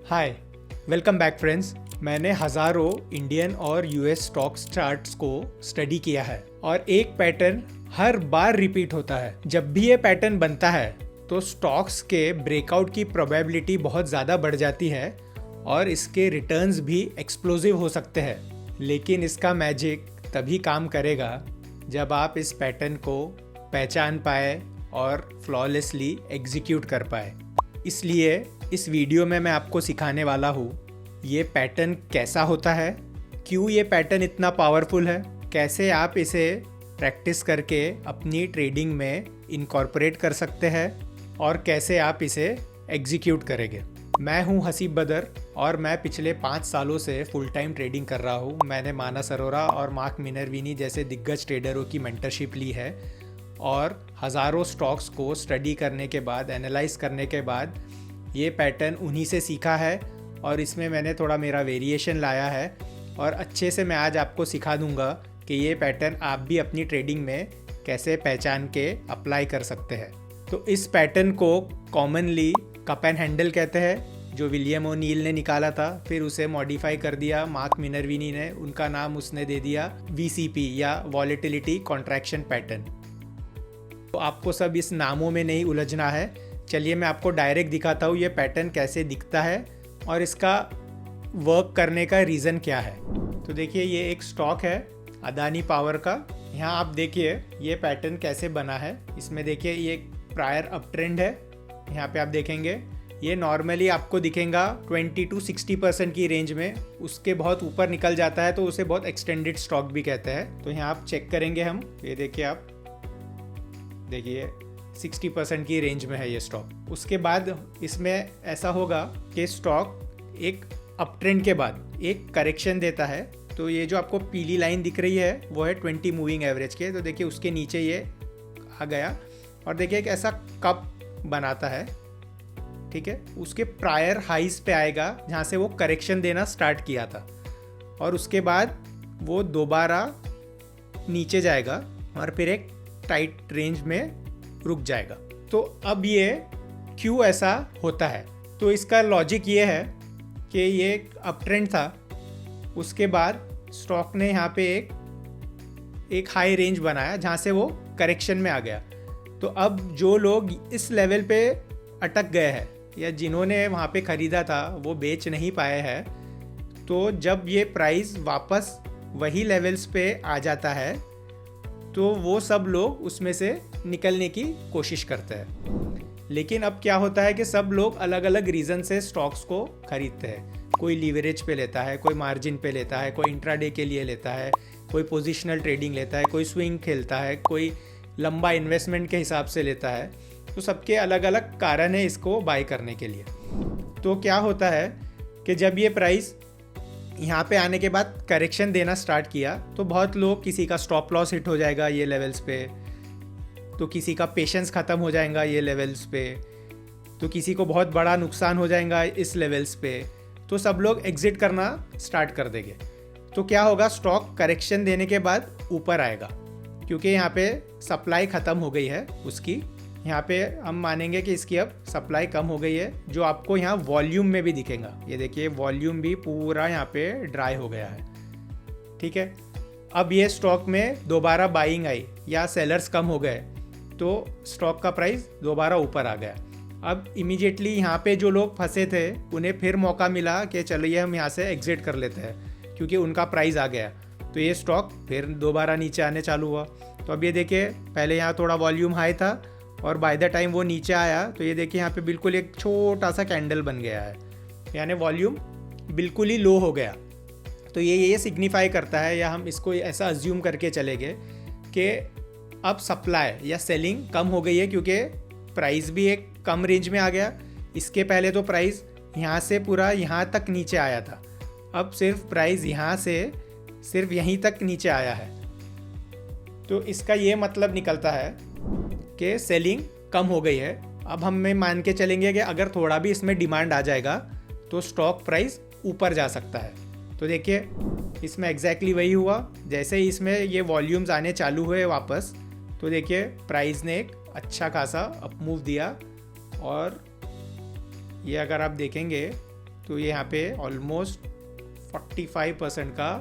हाय, welcome back friends. मैंने हज़ारों Indian और यूएस स्टॉक चार्ट्स को स्टडी किया है और एक पैटर्न हर बार रिपीट होता है। जब भी ये पैटर्न बनता है तो स्टॉक्स के ब्रेकआउट की प्रोबेबिलिटी बहुत ज़्यादा बढ़ जाती है और इसके रिटर्न्स भी एक्सप्लोसिव हो सकते हैं। लेकिन इसका मैजिक तभी काम करेगा जब आप इस पैटर्न को पहचान पाए और फ्लॉलेसली एग्जीक्यूट कर पाए। इसलिए इस वीडियो में मैं आपको सिखाने वाला हूँ ये पैटर्न कैसा होता है, क्यों ये पैटर्न इतना पावरफुल है, कैसे आप इसे प्रैक्टिस करके अपनी ट्रेडिंग में इनकॉर्पोरेट कर सकते हैं और कैसे आप इसे एग्जीक्यूट करेंगे। मैं हूँ हसीब बदर और मैं पिछले 5 सालों से फुल टाइम ट्रेडिंग कर रहा हूँ। मैंने मानस अरोरा और मार्क मिनर्विनी जैसे दिग्गज ट्रेडरों की मेंटरशिप ली है और हज़ारों स्टॉक्स को स्टडी करने के बाद, एनालाइज करने के बाद ये पैटर्न उन्हीं से सीखा है और इसमें मैंने थोड़ा मेरा वेरिएशन लाया है और अच्छे से मैं आज आपको सिखा दूंगा कि ये पैटर्न आप भी अपनी ट्रेडिंग में कैसे पहचान के अप्लाई कर सकते हैं। तो इस पैटर्न को कॉमनली कप एंड हैंडल कहते हैं, जो विलियम ओनील ने निकाला था। फिर उसे मॉडिफाई कर दिया मार्क मिनर्विनी ने, उनका नाम उसने दे दिया VCP या वॉलेटिलिटी कॉन्ट्रैक्शन पैटर्न। तो आपको सब इस नामों में नहीं उलझना है। चलिए मैं आपको डायरेक्ट दिखाता हूँ ये पैटर्न कैसे दिखता है और इसका वर्क करने का रीज़न क्या है। तो देखिए ये एक स्टॉक है अदानी पावर का। यहाँ आप देखिए ये पैटर्न कैसे बना है। इसमें देखिए ये प्रायर अप ट्रेंड है। यहाँ पे आप देखेंगे ये नॉर्मली आपको दिखेगा 20 to 60% की रेंज में, उसके बहुत ऊपर निकल जाता है तो उसे बहुत एक्सटेंडेड स्टॉक भी कहते हैं। तो यहाँ आप चेक करेंगे हम, ये देखिए आप देखिए 60% की रेंज में है ये स्टॉक। उसके बाद इसमें ऐसा होगा कि स्टॉक एक अप ट्रेंड के बाद एक करेक्शन देता है। तो ये जो आपको पीली लाइन दिख रही है वो है 20 मूविंग एवरेज के। तो देखिए उसके नीचे ये आ गया और देखिए एक ऐसा कप बनाता है, ठीक है। उसके प्रायर हाइज पे आएगा जहाँ से वो करेक्शन देना स्टार्ट किया था और उसके बाद वो दोबारा नीचे जाएगा और फिर एक टाइट रेंज में रुक जाएगा। तो अब ये क्यों ऐसा होता है, तो इसका लॉजिक ये है कि ये एक अप ट्रेंड था, उसके बाद स्टॉक ने यहाँ पे एक हाई रेंज बनाया जहाँ से वो करेक्शन में आ गया। तो अब जो लोग इस लेवल पे अटक गए हैं या जिन्होंने वहाँ पे ख़रीदा था वो बेच नहीं पाए हैं, तो जब ये प्राइस वापस वही लेवल्स पे आ जाता है तो वो सब लोग उसमें से निकलने की कोशिश करते हैं। लेकिन अब क्या होता है कि सब लोग अलग अलग रीज़न से स्टॉक्स को खरीदते हैं। कोई लीवरेज पे लेता है, कोई मार्जिन पे लेता है, कोई इंट्राडे के लिए लेता है, कोई पोजिशनल ट्रेडिंग लेता है, कोई स्विंग खेलता है, कोई लंबा इन्वेस्टमेंट के हिसाब से लेता है। तो सबके अलग अलग कारण है इसको बाय करने के लिए। तो क्या होता है कि जब ये प्राइस यहाँ पे आने के बाद करेक्शन देना स्टार्ट किया तो बहुत लोग, किसी का स्टॉप लॉस हिट हो जाएगा ये लेवल्स पे, तो किसी का पेशेंस ख़त्म हो जाएगा ये लेवल्स पे, तो किसी को बहुत बड़ा नुकसान हो जाएगा इस लेवल्स पे, तो सब लोग एग्जिट करना स्टार्ट कर देंगे। तो क्या होगा, स्टॉक करेक्शन देने के बाद ऊपर आएगा क्योंकि यहाँ पे सप्लाई ख़त्म हो गई है उसकी। यहाँ पे हम मानेंगे कि इसकी अब सप्लाई कम हो गई है, जो आपको यहाँ वॉल्यूम में भी दिखेगा। ये देखिए वॉल्यूम भी पूरा यहाँ पे ड्राई हो गया है, ठीक है। अब ये स्टॉक में दोबारा बाइंग आई या सेलर्स कम हो गए तो स्टॉक का प्राइस दोबारा ऊपर आ गया। अब इमीडिएटली यहाँ पे जो लोग फंसे थे उन्हें फिर मौका मिला कि चलिए हम यहाँ से एग्जिट कर लेते हैं क्योंकि उनका प्राइस आ गया। तो ये स्टॉक फिर दोबारा नीचे आने चालू हुआ। तो अब ये देखिए पहले यहाँ थोड़ा वॉल्यूम हाई था और बाय द टाइम वो नीचे आया तो ये देखिए यहाँ पे बिल्कुल एक छोटा सा कैंडल बन गया है, यानी वॉल्यूम बिल्कुल ही लो हो गया। तो ये सिग्निफाई करता है, या हम इसको ऐसा अज्यूम करके चलेंगे कि अब सप्लाई या सेलिंग कम हो गई है क्योंकि प्राइस भी एक कम रेंज में आ गया। इसके पहले तो प्राइस यहाँ से पूरा यहाँ तक नीचे आया था, अब सिर्फ प्राइस यहाँ से सिर्फ यहीं तक नीचे आया है। तो इसका ये मतलब निकलता है कि सेलिंग कम हो गई है। अब हमें मान के चलेंगे कि अगर थोड़ा भी इसमें डिमांड आ जाएगा तो स्टॉक प्राइस ऊपर जा सकता है। तो देखिए इसमें एग्जैक्टली वही हुआ। जैसे ही इसमें ये वॉल्यूम्स आने चालू हुए वापस, तो देखिए प्राइस ने एक अच्छा खासा अप मूव दिया और ये अगर आप देखेंगे तो ये यहाँ पे ऑलमोस्ट 45% का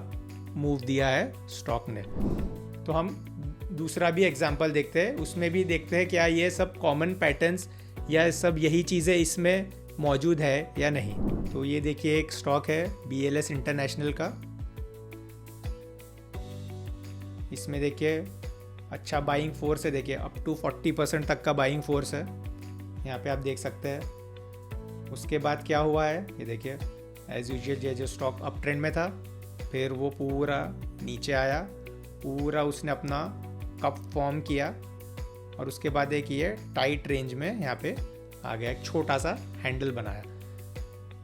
मूव दिया है स्टॉक ने। तो हम दूसरा भी एग्जांपल देखते हैं, उसमें भी देखते हैं क्या ये सब कॉमन पैटर्न्स या सब यही चीज़ें इसमें मौजूद है या नहीं। तो ये देखिए एक स्टॉक है BLS इंटरनेशनल का, इसमें देखिए अच्छा बाइंग फोर्स है, देखिए अप टू 40% तक का बाइंग फोर्स है, यहाँ पे आप देख सकते हैं। उसके बाद क्या हुआ है ये देखिए, एज यूजुअल जो स्टॉक अप ट्रेंड में था, फिर वो पूरा नीचे आया, पूरा उसने अपना कप फॉर्म किया और उसके बाद एक ये टाइट रेंज में यहाँ पे आ गया, एक छोटा सा हैंडल बनाया।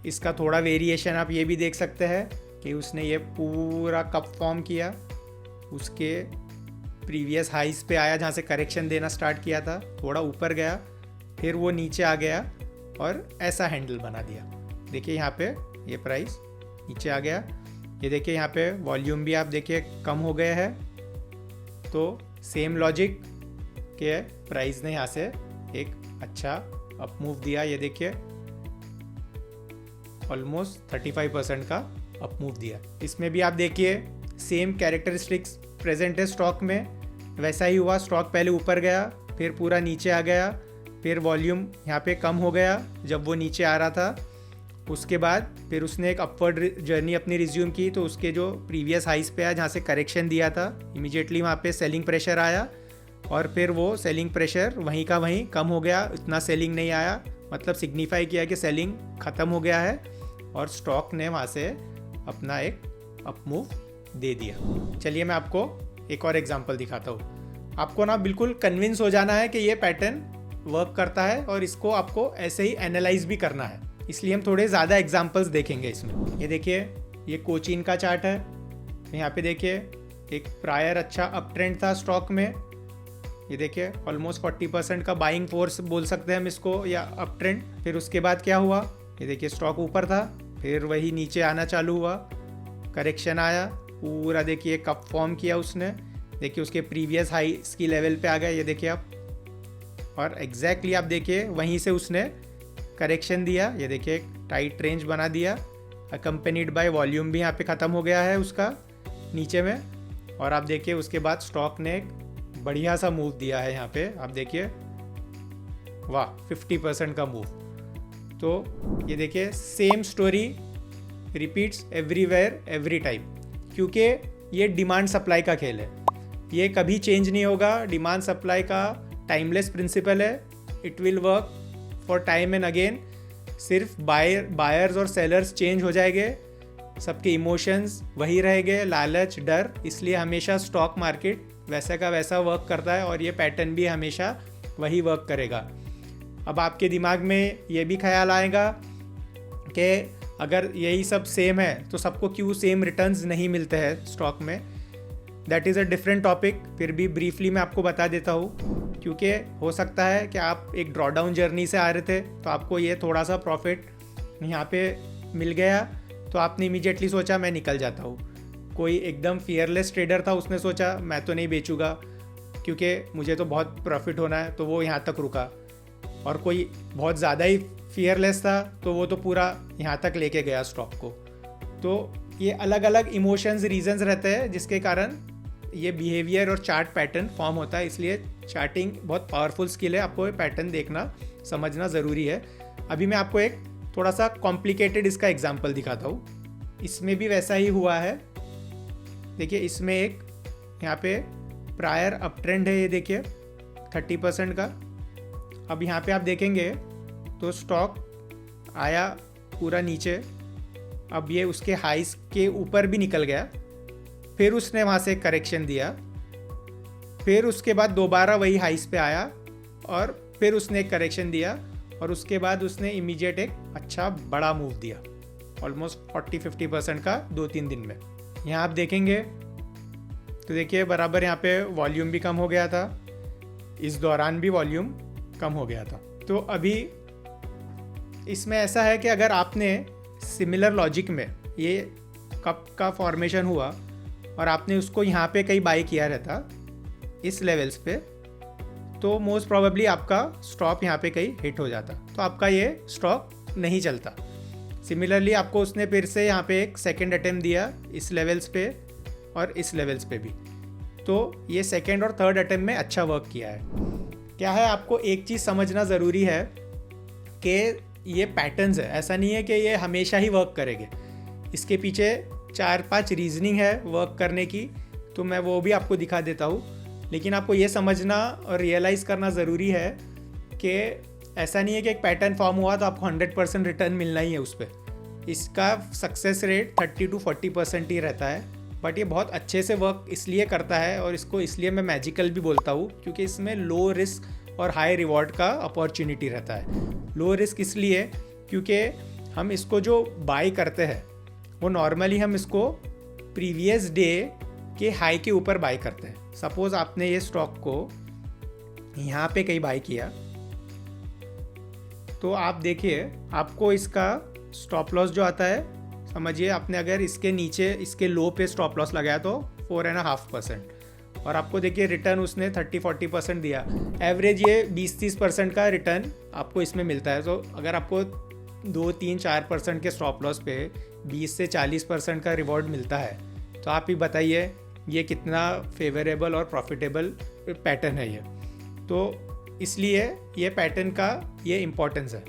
इसका थोड़ा वेरिएशन आप ये भी देख सकते हैं कि उसने ये पूरा कप फॉर्म किया, उसके प्रीवियस हाइस पे आया जहाँ से करेक्शन देना स्टार्ट किया था, थोड़ा ऊपर गया, फिर वो नीचे आ गया और ऐसा हैंडल बना दिया। देखिए यहाँ पे ये प्राइस नीचे आ गया, ये देखिए यहाँ पे वॉल्यूम भी आप देखिए कम हो गया है। तो सेम लॉजिक के प्राइस ने यहाँ से एक अच्छा अप मूव दिया, ये देखिए ऑलमोस्ट 35% का अप मूव दिया। इसमें भी आप देखिए सेम कैरेक्टरिस्टिक्स प्रेजेंट है स्टॉक में, वैसा ही हुआ। स्टॉक पहले ऊपर गया, फिर पूरा नीचे आ गया, फिर वॉल्यूम यहाँ पे कम हो गया जब वो नीचे आ रहा था। उसके बाद फिर उसने एक अपवर्ड जर्नी अपनी रिज्यूम की, तो उसके जो प्रीवियस हाइस पे आया जहाँ से करेक्शन दिया था, इमीडिएटली वहाँ पे सेलिंग प्रेशर आया और फिर वो सेलिंग प्रेशर वहीं का वहीं कम हो गया, इतना सेलिंग नहीं आया, मतलब सिग्निफाई किया कि सेलिंग ख़त्म हो गया है और स्टॉक ने वहाँ से अपना एक अप मूव दे दिया। चलिए मैं आपको एक और एग्जांपल दिखाता हूँ। आपको ना बिल्कुल कन्विंस हो जाना है कि ये पैटर्न वर्क करता है और इसको आपको ऐसे ही एनालाइज भी करना है, इसलिए हम थोड़े ज़्यादा एग्जांपल्स देखेंगे इसमें। ये देखिए ये कोचिन का चार्ट है, यहाँ पे देखिए एक प्रायर अच्छा अप ट्रेंड था स्टॉक में, ये देखिए ऑलमोस्ट 40% का बाइंग फोर्स बोल सकते हैं हम इसको, या अप ट्रेंड। फिर उसके बाद क्या हुआ, ये देखिए स्टॉक ऊपर था, फिर वही नीचे आना चालू हुआ, करेक्शन आया, पूरा देखिए कप फॉर्म किया उसने, देखिए उसके प्रीवियस हाई की लेवल पे आ गया, ये देखिए आप, और एग्जैक्टली आप देखिए वहीं से उसने करेक्शन दिया, ये देखिए एक टाइट रेंज बना दिया, अकम्पनीड बाय वॉल्यूम भी यहाँ पे ख़त्म हो गया है उसका नीचे में। और आप देखिए उसके बाद स्टॉक ने एक बढ़िया सा मूव दिया है यहाँ पे, आप देखिए वाह 50% का मूव। तो ये देखिए same story repeats everywhere every time, क्योंकि ये डिमांड सप्लाई का खेल है, ये कभी चेंज नहीं होगा। डिमांड सप्लाई का टाइमलेस प्रिंसिपल है, it will work for time and again. सिर्फ बायर्स और सेलर्स चेंज हो जाएंगे, सबके इमोशंस वही रहेंगे, लालच, डर, इसलिए हमेशा स्टॉक मार्केट वैसा का वैसा वर्क करता है और ये पैटर्न भी हमेशा वही वर्क करेगा। अब आपके दिमाग में ये भी ख्याल आएगा कि अगर यही सब सेम है तो सबको क्यों सेम रिटर्न्स नहीं मिलते हैं स्टॉक में। That is a different topic, फिर भी ब्रीफली मैं आपको बता देता हूँ, क्योंकि हो सकता है कि आप एक ड्रॉडाउन जर्नी से आ रहे थे तो आपको ये थोड़ा सा प्रॉफिट यहाँ पे मिल गया, तो आपने इमीडिएटली सोचा मैं निकल जाता हूँ। कोई एकदम फियरलेस ट्रेडर था, उसने सोचा मैं तो नहीं बेचूंगा क्योंकि मुझे तो बहुत प्रॉफिट होना है, तो वो यहाँ तक रुका। और कोई बहुत ज़्यादा ही फियरलेस था तो वो तो पूरा यहाँ तक लेके गया स्टॉक को। तो ये अलग अलग इमोशंस, रीजंस रहते हैं जिसके कारण ये बिहेवियर और चार्ट पैटर्न फॉर्म होता है। इसलिए चार्टिंग बहुत पावरफुल स्किल है, आपको ये पैटर्न देखना समझना ज़रूरी है। अभी मैं आपको एक थोड़ा सा कॉम्प्लिकेटेड इसका एग्जांपल दिखाता हूँ। इसमें भी वैसा ही हुआ है, देखिए इसमें एक यहाँ पे प्रायर अप ट्रेंड है, ये देखिए 30% का। अब यहाँ पे आप देखेंगे तो स्टॉक आया पूरा नीचे, अब ये उसके हाइस के ऊपर भी निकल गया, फिर उसने वहाँ से करेक्शन दिया, फिर उसके बाद दोबारा वही हाइस पे आया और फिर उसने एक करेक्शन दिया और उसके बाद उसने इमीडिएट एक अच्छा बड़ा मूव दिया, ऑलमोस्ट 40-50% का 2-3 दिन में। यहाँ आप देखेंगे तो देखिए बराबर यहाँ पे वॉल्यूम भी कम हो गया था, इस दौरान भी वॉल्यूम कम हो गया था। तो अभी इसमें ऐसा है कि अगर आपने सिमिलर लॉजिक में ये कप का फॉर्मेशन हुआ और आपने उसको यहाँ पे कहीं बाई किया रहता इस लेवल्स पे, तो मोस्ट प्रोबेबली आपका स्टॉप यहाँ पे कहीं हिट हो जाता, तो आपका ये स्टॉक नहीं चलता। सिमिलरली आपको उसने फिर से यहाँ पे एक सेकेंड अटेम्प्ट दिया इस लेवल्स पे और इस लेवल्स पे भी, तो ये सेकेंड और थर्ड अटेम्प्ट में अच्छा वर्क किया है। क्या है, आपको एक चीज़ समझना ज़रूरी है कि ये पैटर्न्स है, ऐसा नहीं है कि ये हमेशा ही वर्क करेंगे। इसके पीछे 4-5 रीजनिंग है वर्क करने की, तो मैं वो भी आपको दिखा देता हूँ। लेकिन आपको ये समझना और रियलाइज़ करना ज़रूरी है कि ऐसा नहीं है कि एक पैटर्न फॉर्म हुआ तो आपको 100% रिटर्न मिलना ही है उस पर। इसका सक्सेस रेट 30 to 40% ही रहता है, बट ये बहुत अच्छे से वर्क इसलिए करता है और इसको इसलिए मैं मैजिकल भी बोलता हूँ क्योंकि इसमें लो रिस्क और हाई रिवॉर्ड का अपॉर्चुनिटी रहता है। लो रिस्क इसलिए क्योंकि हम इसको जो बाय करते हैं वो नॉर्मली हम इसको प्रीवियस डे के हाई के ऊपर बाय करते हैं। सपोज़ आपने ये स्टॉक को यहाँ पे कहीं बाय किया, तो आप देखिए आपको इसका स्टॉप लॉस जो आता है, समझिए आपने अगर इसके नीचे इसके लो पे स्टॉप लॉस लगाया तो 4.5%, और आपको देखिए रिटर्न उसने 30-40% दिया। एवरेज ये 20-30% का रिटर्न आपको इसमें मिलता है। तो अगर आपको 2-3-4% के स्टॉप लॉस पे 20 से 40% का रिवॉर्ड मिलता है, तो आप ही बताइए ये कितना फेवरेबल और प्रॉफिटेबल पैटर्न है ये। तो इसलिए ये पैटर्न का ये इम्पोर्टेंस है।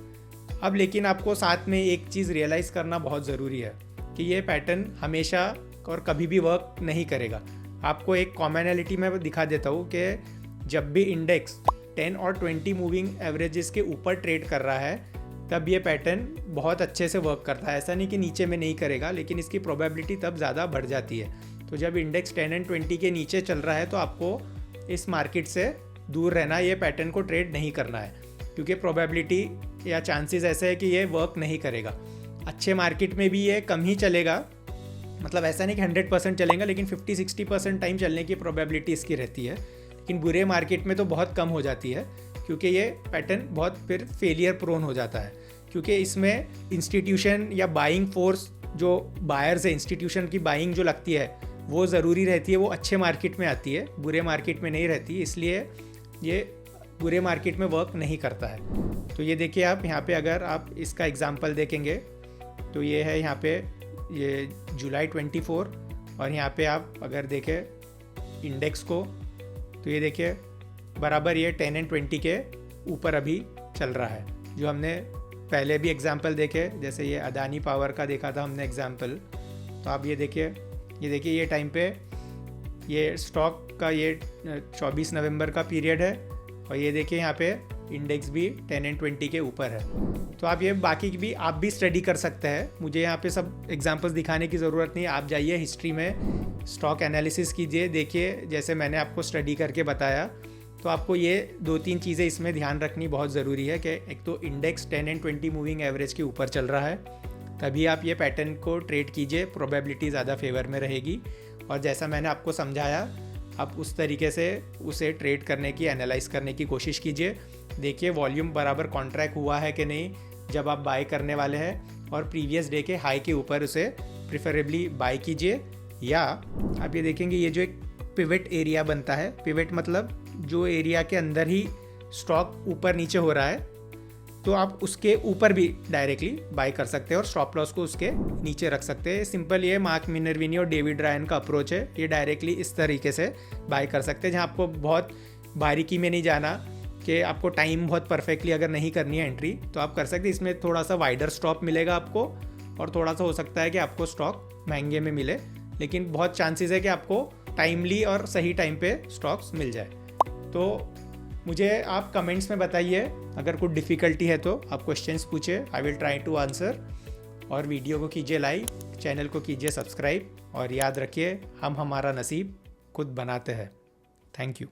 अब लेकिन आपको साथ में एक चीज़ रियलाइज़ करना बहुत ज़रूरी है कि ये पैटर्न हमेशा और कभी भी वर्क नहीं करेगा। आपको एक कॉमनैलिटी में दिखा देता हूँ कि जब भी इंडेक्स 10 और 20 मूविंग एवरेजेस के ऊपर ट्रेड कर रहा है तब ये पैटर्न बहुत अच्छे से वर्क करता है। ऐसा नहीं कि नीचे में नहीं करेगा, लेकिन इसकी प्रोबेबिलिटी तब ज़्यादा बढ़ जाती है। तो जब इंडेक्स 10 और 20 के नीचे चल रहा है तो आपको इस मार्केट से दूर रहना, ये पैटर्न को ट्रेड नहीं करना है, क्योंकि प्रोबेबिलिटी या चांसेस ऐसे है कि ये वर्क नहीं करेगा। अच्छे मार्केट में भी ये कम ही चलेगा, मतलब ऐसा नहीं कि 100% चलेगा, लेकिन 50-60% टाइम चलने की प्रोबेबिलिटी इसकी रहती है। लेकिन बुरे मार्केट में तो बहुत कम हो जाती है, क्योंकि ये पैटर्न बहुत फिर फेलियर प्रोन हो जाता है, क्योंकि इसमें इंस्टीट्यूशन या बाइंग फोर्स जो बायर्स है, इंस्टीट्यूशन की बाइंग जो लगती है वो ज़रूरी रहती है, वो अच्छे मार्केट में आती है, बुरे मार्केट में नहीं रहती। इसलिए ये बुरे मार्केट में वर्क नहीं करता है। तो ये देखिए आप यहाँ पे अगर आप इसका एग्जांपल देखेंगे तो ये है यहाँ पे ये जुलाई 24, और यहाँ पे आप अगर देखें इंडेक्स को तो ये देखिए बराबर ये 10 और 20 के ऊपर अभी चल रहा है। जो हमने पहले भी एग्जांपल देखे, जैसे ये अदानी पावर का देखा था हमने एग्जांपल, तो आप ये देखिए ये टाइम पे ये स्टॉक का ये 24 नवंबर का पीरियड है, और ये देखिए यहाँ पे इंडेक्स भी 10 और 20 के ऊपर है। तो आप ये बाकी भी आप भी स्टडी कर सकते हैं, मुझे यहाँ पे सब एग्जांपल्स दिखाने की ज़रूरत नहीं। आप जाइए हिस्ट्री में स्टॉक एनालिसिस कीजिए, देखिए जैसे मैंने आपको स्टडी करके बताया। तो आपको ये 2-3 चीज़ें इसमें ध्यान रखनी बहुत ज़रूरी है कि एक तो इंडेक्स 10 और 20 मूविंग एवरेज के ऊपर चल रहा है, तभी आप ये पैटर्न को ट्रेड कीजिए, प्रोबेबिलिटी ज़्यादा फेवर में रहेगी। और जैसा मैंने आपको समझाया आप उस तरीके से उसे ट्रेड करने की, एनालाइज करने की कोशिश कीजिए। देखिए वॉल्यूम बराबर कॉन्ट्रैक्ट हुआ है कि नहीं जब आप बाय करने वाले हैं, और प्रीवियस डे के हाई के ऊपर उसे प्रिफरेबली बाय कीजिए। या आप ये देखेंगे ये जो एक पिवट एरिया बनता है, पिवट मतलब जो एरिया के अंदर ही स्टॉक ऊपर नीचे हो रहा है, तो आप उसके ऊपर भी डायरेक्टली बाय कर सकते हैं और स्टॉप लॉस को उसके नीचे रख सकते हैं। सिंपल ये मार्क मिनर्विनी और डेविड रायन का अप्रोच है, ये डायरेक्टली इस तरीके से बाय कर सकते हैं, जहाँ आपको बहुत बारीकी में नहीं जाना कि आपको टाइम बहुत परफेक्टली अगर नहीं करनी है एंट्री तो आप कर सकते हैं। इसमें थोड़ा सा वाइडर स्टॉप मिलेगा आपको, और थोड़ा सा हो सकता है कि आपको स्टॉक महंगे में मिले, लेकिन बहुत चांसेस है कि आपको टाइमली और सही टाइम पे स्टॉक्स मिल जाए। तो मुझे आप कमेंट्स में बताइए, अगर कुछ डिफ़िकल्टी है तो आप क्वेश्चंस पूछिए, I will try to answer. और वीडियो को कीजिए लाइक, चैनल को कीजिए सब्सक्राइब, और याद रखिए हम हमारा नसीब खुद बनाते हैं। Thank you.